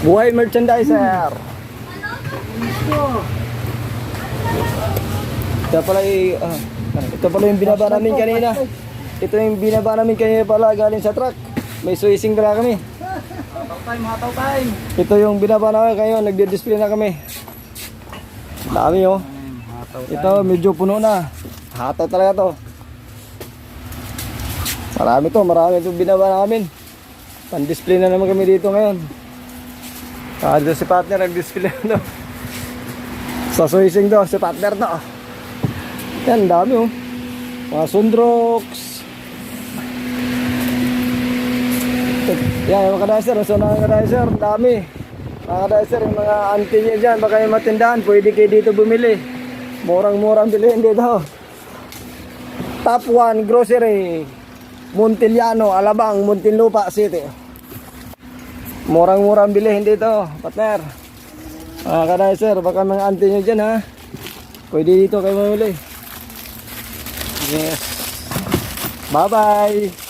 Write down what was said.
Buhay merchandiser. Ito pala yung binaba namin kanina. Ito yung binaba namin kanina pala galing sa truck. May suising pala kami. Mataw time. Ito yung binaba namin kayo. Nagdi-display na kami. Dami oh. Ito medyo puno na. Hataw talaga to. Marami itong binaba namin. Pan-display na naman kami dito ngayon. Dito si partner nag-display na. Sa suising do, si partner to. Yan, dami oh. Mga Sundrox. Yan, mga kadiser. So, mga kadiser, dami. Mga kadiser, yung mga auntie nyo dyan, baka yung matindahan, pwede kayo dito bumili. Murang-murang bilihin dito. Top 1 Grocery, Montiliano, Alabang, Muntinlupa City. Murang-murang bilihin dito, partner. Mga kadiser, baka mga auntie nyo dyan ha. Pwede dito kayo mamili. Yes. Bye-bye.